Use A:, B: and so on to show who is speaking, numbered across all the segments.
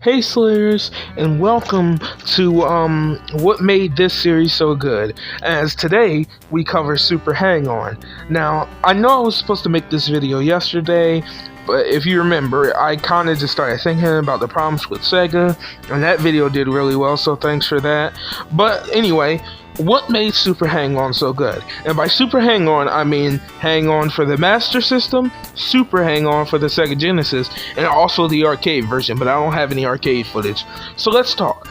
A: Hey Slayers, and welcome to what made this series so good. As today we cover Super Hang On. Now, I know I was supposed to make this video yesterday, but if you remember, I kind of just started thinking about the problems with Sega, and that video did really well, so thanks for that. But anyway, what made Super Hang On so good? And by Super Hang On, I mean Hang On for the Master System, Super Hang On for the Sega Genesis, and also the arcade version, but I don't have any arcade footage. So let's talk.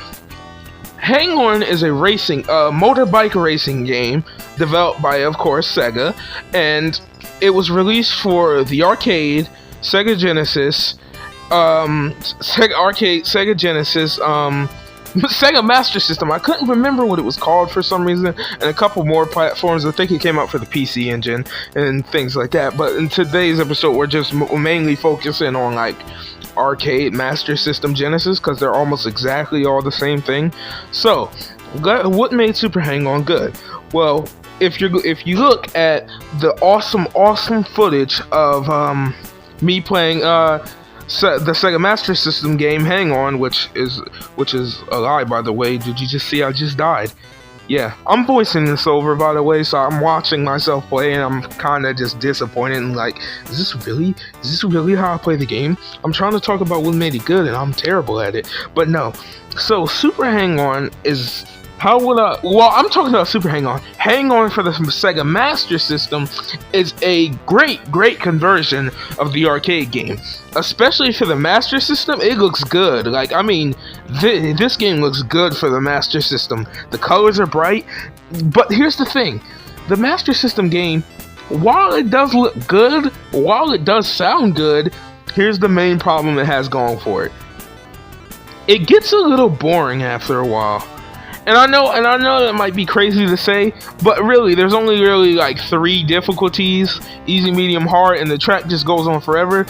A: Hang On is a motorbike racing game developed by, of course, Sega, and it was released for the arcade, Sega Genesis, Sega Genesis, Sega Master System. I couldn't remember what it was called for some reason, and a couple more platforms. I think it came out for the PC Engine and things like that. But in today's episode, we're just mainly focusing on like arcade, Master System, Genesis, because they're almost exactly all the same thing. So, what made Super Hang On good? Well, if you look at the awesome footage of me playing the Sega Master System game Hang On, which is a lie, by the way. Did you just see I just died? Yeah, I'm voicing this over, by the way, so I'm watching myself play and I'm kind of just disappointed and like, is this really how I play the game? I'm trying to talk about what made it good and I'm terrible at it. But no. So Super Hang On is I'm talking about Super Hang On. Hang On for the Sega Master System is a great conversion of the arcade game. Especially for the Master System, it looks good. Like, I mean, this game looks good for the Master System. The colors are bright, but here's the thing. The Master System game, while it does look good, while it does sound good, here's the main problem it has going for it. It gets a little boring after a while. And I know that might be crazy to say, but really, there's only really like 3 difficulties: easy, medium, hard, and the track just goes on forever.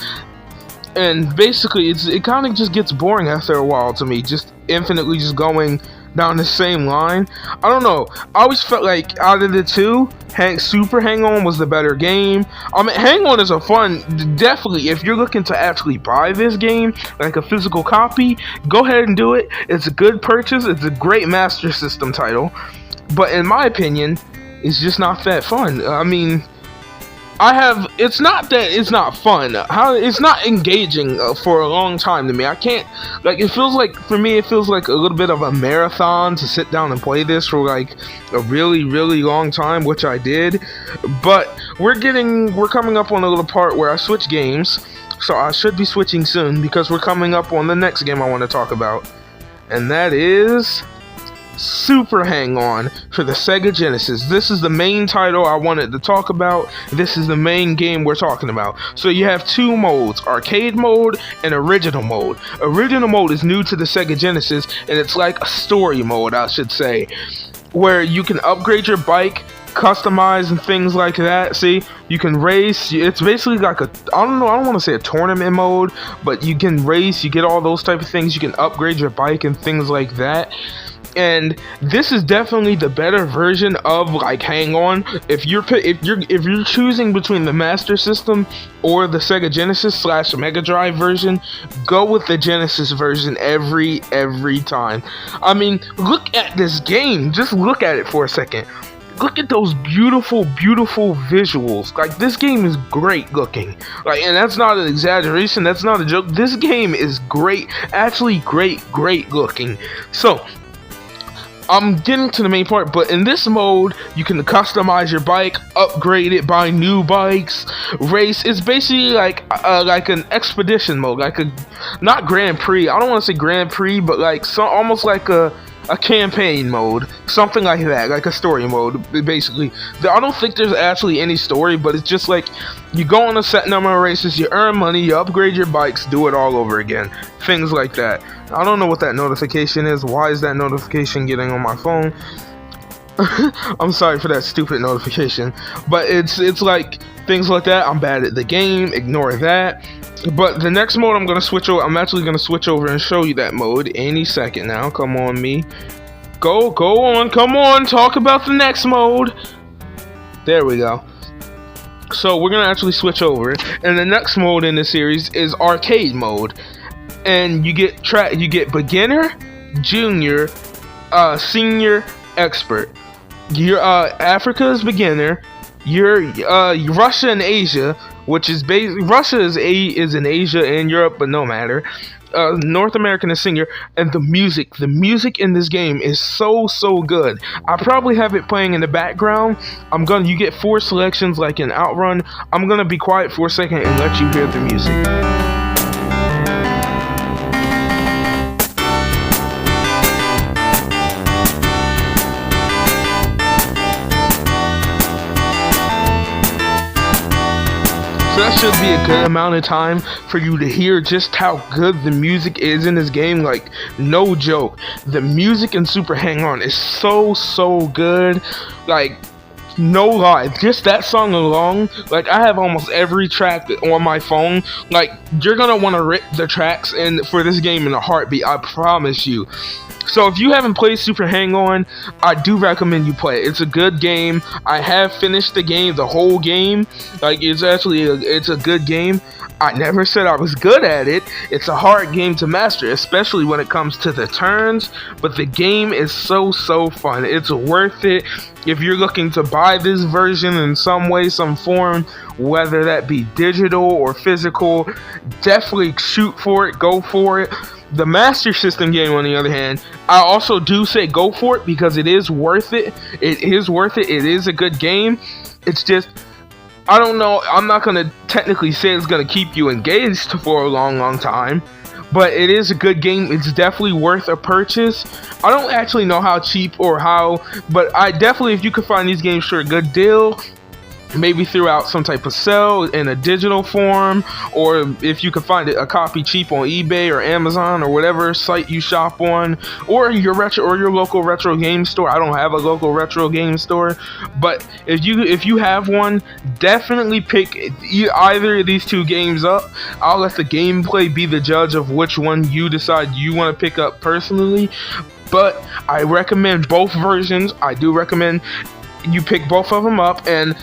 A: And basically, it kind of just gets boring after a while to me, just infinitely just going down the same line. I don't know. I always felt like out of the two, Super Hang On was the better game. I mean, Hang On is a fun, definitely, if you're looking to actually buy this game, like a physical copy, go ahead and do it. It's a good purchase. It's a great Master System title. But in my opinion, it's just not that fun. I mean, it's not that it's not fun. It's not engaging for a long time to me. I can't, like, for me, it feels like a little bit of a marathon to sit down and play this for like a really long time, which I did. But we're coming up on a little part where I switch games, so I should be switching soon because we're coming up on the next game I want to talk about, and that is Super Hang On for the Sega Genesis. This is the main title I wanted to talk about. This is the main game we're talking about. So you have 2 modes, arcade mode and original mode. Original mode is new to the Sega Genesis, and it's like a story mode, I should say, where you can upgrade your bike, customize and things like that. See, you can race. It's basically like I don't want to say a tournament mode, but you can race, you get all those type of things. You can upgrade your bike and things like that. And this is definitely the better version of like Hang On. If you're choosing between the Master System or the Sega Genesis / Mega Drive version, go with the Genesis version every time. I mean, look at this game. Just look at it for a second. Look at those beautiful visuals. Like, this game is great looking. Like, and that's not an exaggeration. That's not a joke. This game is great. Actually, great looking. So, I'm getting to the main part, but in this mode, you can customize your bike, upgrade it, buy new bikes, race. It's basically like an expedition mode, not Grand Prix. I don't want to say Grand Prix, but like almost like a campaign mode, something like that, like a story mode, basically. I don't think there's actually any story, but it's just like you go on a set number of races, you earn money, you upgrade your bikes, do it all over again, things like that. I don't know what that notification is. Why is that notification getting on my phone? I'm sorry for that stupid notification, but it's like things like that. I'm bad at the game, ignore that. But the next mode I'm actually gonna switch over and show you that mode any second now. Come on, me. Go on, come on, talk about the next mode. There we go. So we're gonna actually switch over, and the next mode in the series is arcade mode. and you get beginner, junior, senior, expert. Your Africa is beginner. Your Russia and Asia, which is Russia is in Asia and Europe, but no matter. North American is senior, and the music in this game is so good. I probably have it playing in the background. You get 4 selections like in Outrun. I'm gonna be quiet for a second and let you hear the music. So that should be a good amount of time for you to hear just how good the music is in this game. Like, no joke. The music in Super Hang-On is so good. Like, no lie, just that song alone, like, I have almost every track on my phone. Like, you're gonna want to rip the tracks for this game in a heartbeat, I promise you. So if you haven't played Super Hang-On, I do recommend you play it. It's a good game. I have finished the whole game. Like, it's a good game. I never said I was good at it. It's a hard game to master, especially when it comes to the turns, but the game is so fun. It's worth it. If you're looking to buy this version in some way, some form, whether that be digital or physical, definitely shoot for it, go for it. The Master System game, on the other hand, I also do say go for it because it is worth it. It is worth it. It is a good game. It's just, I don't know, I'm not going to technically say it's going to keep you engaged for a long time, but it is a good game. It's definitely worth a purchase. I don't actually know how cheap or how, but I definitely, if you could find these games for a good deal, maybe throughout some type of sale in a digital form, or if you can find a copy cheap on eBay or Amazon or whatever site you shop on, or your local retro game store. I don't have a local retro game store, but if you have one, definitely pick either of these 2 games up. I'll let the gameplay be the judge of which one you decide you want to pick up personally, but I recommend both versions. I do recommend you pick both of them up. And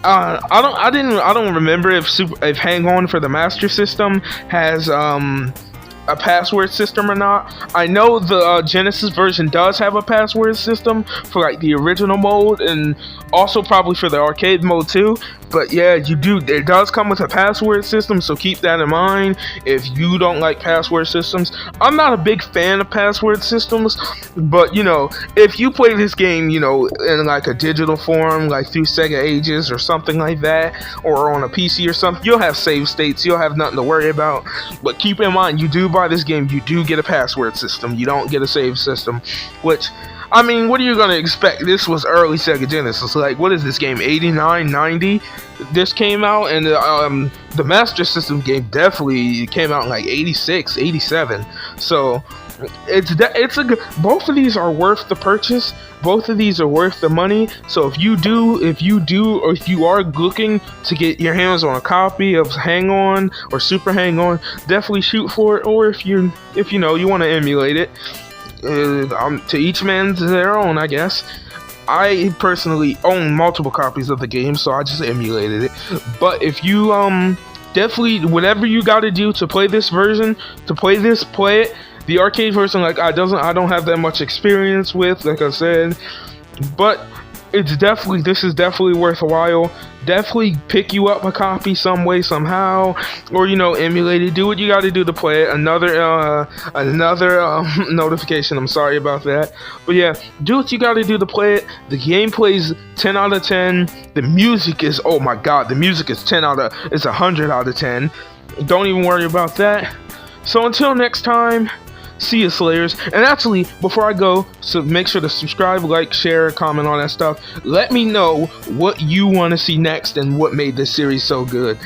A: I don't remember if Hang-On for the Master System has a password system or not. I know the Genesis version does have a password system for like the original mode, and also probably for the arcade mode too. But yeah, it does come with a password system, so keep that in mind if you don't like password systems. I'm not a big fan of password systems, but you know, if you play this game, you know, in like a digital form, like through Sega Ages or something like that, or on a PC or something, you'll have save states, you'll have nothing to worry about. But keep in mind, you do buy this game, you do get a password system, you don't get a save system, which, I mean, what are you gonna expect? This was early Sega Genesis. Like, what is this game, 89, 90? This came out, and the Master System game definitely came out in like 86, 87. So both of these are worth the purchase. Both of these are worth the money. So if you are looking to get your hands on a copy of Hang-On or Super Hang-On, definitely shoot for it. Or if you want to emulate it, to each man's their own, I guess. I personally own multiple copies of the game, so I just emulated it. But if you definitely, whatever you got to do to play this version, play it. The arcade version, like, I don't have that much experience with, like I said, but this is definitely worthwhile. Definitely pick you up a copy some way, somehow, or emulate it. Do what you got to do to play it. Another notification. I'm sorry about that, but yeah, do what you got to do to play it. The gameplay's 10 out of 10. The music is, oh my god, the music is 100 out of 10. Don't even worry about that. So until next time, see you, Slayers. And actually, before I go, so make sure to subscribe, like, share, comment, all that stuff. Let me know what you want to see next and what made this series so good.